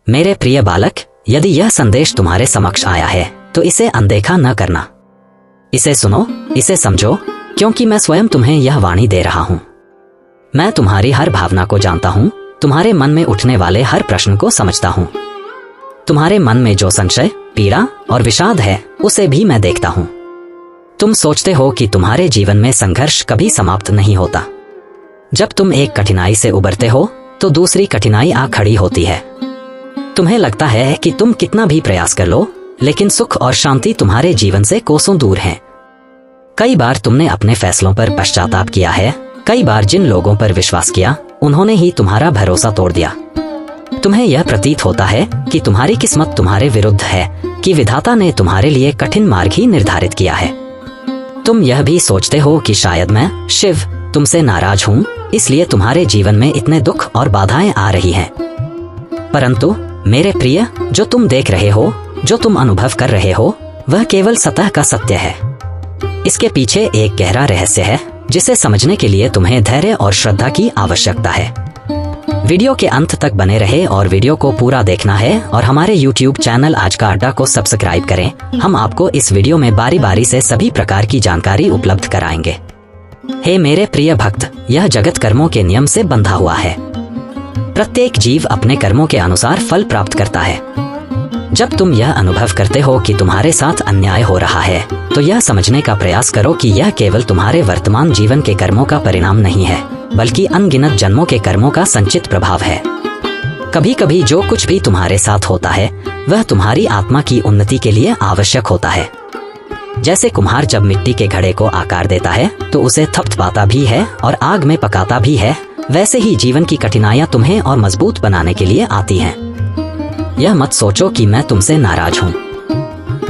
मेरे प्रिय बालक, यदि यह संदेश तुम्हारे समक्ष आया है तो इसे अनदेखा न करना। इसे सुनो, इसे समझो, क्योंकि मैं स्वयं तुम्हें यह वाणी दे रहा हूं। मैं तुम्हारी हर भावना को जानता हूं, तुम्हारे मन में उठने वाले हर प्रश्न को समझता हूं। तुम्हारे मन में जो संशय, पीड़ा और विषाद है उसे भी मैं देखता हूं। तुम सोचते हो कि तुम्हारे जीवन में संघर्ष कभी समाप्त नहीं होता। जब तुम एक कठिनाई से उबरते हो तो दूसरी कठिनाई आ खड़ी होती है। तुम्हें लगता है कि तुम कितना भी प्रयास कर लो, लेकिन सुख और शांति तुम्हारे जीवन से कोसों दूर हैं। कई बार तुमने अपने फैसलों पर पश्चाताप किया है। कई बार जिन लोगों पर विश्वास किया उन्होंने ही तुम्हारा भरोसा तोड़ दिया। तुम्हें यह प्रतीत होता है कि तुम्हारी किस्मत तुम्हारे विरुद्ध है, कि विधाता ने तुम्हारे लिए कठिन मार्ग ही निर्धारित किया है। तुम यह भी सोचते हो कि शायद मैं, शिव, तुमसे नाराज हूं, इसलिए तुम्हारे जीवन में इतने दुख और बाधाएं आ रही हैं। परंतु मेरे प्रिय, जो तुम देख रहे हो, जो तुम अनुभव कर रहे हो, वह केवल सतह का सत्य है। इसके पीछे एक गहरा रहस्य है जिसे समझने के लिए तुम्हें धैर्य और श्रद्धा की आवश्यकता है। वीडियो के अंत तक बने रहे और वीडियो को पूरा देखना है और हमारे YouTube चैनल आज का अड्डा को सब्सक्राइब करें। हम आपको इस वीडियो में बारी बारी से सभी प्रकार की जानकारी उपलब्ध कराएंगे। हे मेरे प्रिय भक्त, यह जगत कर्मों के नियम से बंधा हुआ है। प्रत्येक जीव अपने कर्मों के अनुसार फल प्राप्त करता है। जब तुम यह अनुभव करते हो कि तुम्हारे साथ अन्याय हो रहा है तो यह समझने का प्रयास करो कि यह केवल तुम्हारे वर्तमान जीवन के कर्मों का परिणाम नहीं है, बल्कि अनगिनत जन्मों के कर्मों का संचित प्रभाव है। कभी कभी जो कुछ भी तुम्हारे साथ होता है वह तुम्हारी आत्मा की उन्नति के लिए आवश्यक होता है। जैसे कुम्हार जब मिट्टी के घड़े को आकार देता है तो उसे थपथपाता भी है और आग में पकाता भी है, वैसे ही जीवन की कठिनाइयां तुम्हें और मजबूत बनाने के लिए आती हैं। यह मत सोचो कि मैं तुमसे नाराज हूं।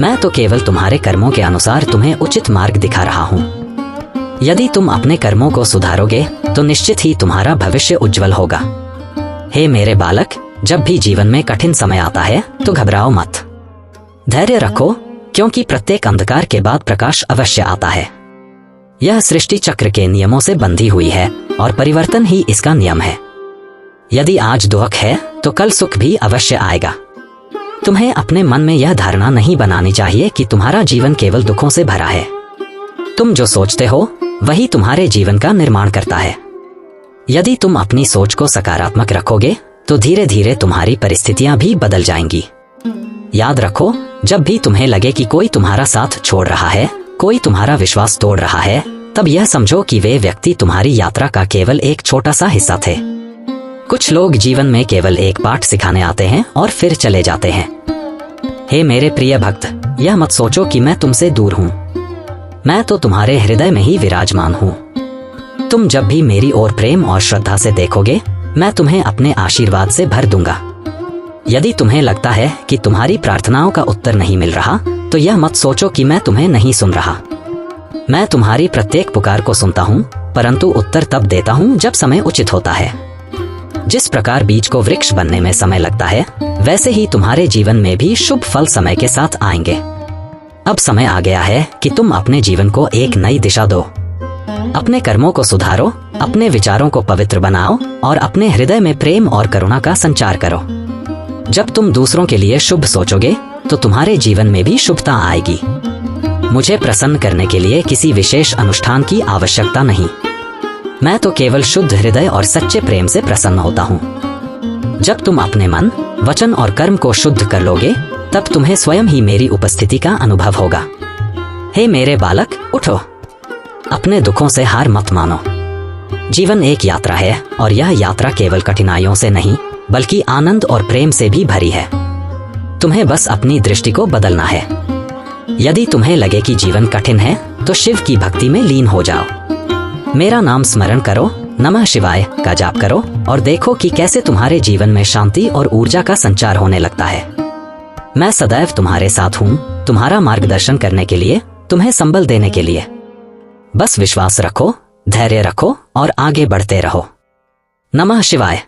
मैं तो केवल तुम्हारे कर्मों के अनुसार तुम्हें उचित मार्ग दिखा रहा हूं। यदि तुम अपने कर्मों को सुधारोगे तो निश्चित ही तुम्हारा भविष्य उज्जवल होगा। हे मेरे बालक, जब भी जीवन में कठिन समय आता है तो घबराओ मत। धैर्य रखो, क्योंकि प्रत्येक अंधकार के बाद प्रकाश अवश्य आता है। यह सृष्टि चक्र के नियमों से बंधी हुई है और परिवर्तन ही इसका नियम है। यदि आज दुख है तो कल सुख भी अवश्य आएगा। तुम्हें अपने मन में यह धारणा नहीं बनानी चाहिए कि तुम्हारा जीवन केवल दुखों से भरा है। तुम जो सोचते हो वही तुम्हारे जीवन का निर्माण करता है। यदि तुम अपनी सोच को सकारात्मक रखोगे तो धीरे धीरे तुम्हारी परिस्थितियां भी बदल जाएंगी। याद रखो, जब भी तुम्हें लगे कि कोई तुम्हारा साथ छोड़ रहा है, कोई तुम्हारा विश्वास तोड़ रहा है, तब यह समझो कि वे व्यक्ति तुम्हारी यात्रा का केवल एक छोटा सा हिस्सा थे। कुछ लोग जीवन में केवल एक पाठ सिखाने आते हैं और फिर चले जाते हैं। हे मेरे प्रिय भक्त, यह मत सोचो कि मैं तुमसे दूर हूं। मैं तो तुम्हारे हृदय में ही विराजमान हूं। तुम जब भी मेरी ओर प्रेम और श्रद्धा से देखोगे, मैं तुम्हें अपने आशीर्वाद से भर दूंगा। यदि तुम्हें लगता है कि तुम्हारी प्रार्थनाओं का उत्तर नहीं मिल रहा तो यह मत सोचो कि मैं तुम्हें नहीं सुन रहा। मैं तुम्हारी प्रत्येक पुकार को सुनता हूं, परंतु उत्तर तब देता हूं जब समय उचित होता है। जिस प्रकार बीज को वृक्ष बनने में समय लगता है, वैसे ही तुम्हारे जीवन में भी शुभ फल समय के साथ आएंगे। अब समय आ गया है कि तुम अपने जीवन को एक नई दिशा दो। अपने कर्मों को सुधारो, अपने विचारों को पवित्र बनाओ और अपने हृदय में प्रेम और करुणा का संचार करो। जब तुम दूसरों के लिए शुभ सोचोगे तो तुम्हारे जीवन में भी शुभता आएगी। मुझे प्रसन्न करने के लिए किसी विशेष अनुष्ठान की आवश्यकता नहीं। मैं तो केवल शुद्ध हृदय और सच्चे प्रेम से प्रसन्न होता हूँ। जब तुम अपने मन, वचन और कर्म को शुद्ध कर लोगे, तब तुम्हें स्वयं ही मेरी उपस्थिति का अनुभव होगा। हे मेरे बालक, उठो। अपने दुखों से हार मत मानो। जीवन एक यात्रा है और यह यात्रा केवल कठिनाइयों से नहीं, बल्कि आनंद और प्रेम से भी भरी है। तुम्हें बस अपनी दृष्टि को बदलना है। यदि तुम्हें लगे कि जीवन कठिन है तो शिव की भक्ति में लीन हो जाओ। मेरा नाम स्मरण करो, नमः शिवाय का जाप करो और देखो कि कैसे तुम्हारे जीवन में शांति और ऊर्जा का संचार होने लगता है। मैं सदैव तुम्हारे साथ हूँ, तुम्हारा मार्गदर्शन करने के लिए, तुम्हें संबल देने के लिए। बस विश्वास रखो, धैर्य रखो और आगे बढ़ते रहो। नमः शिवाय।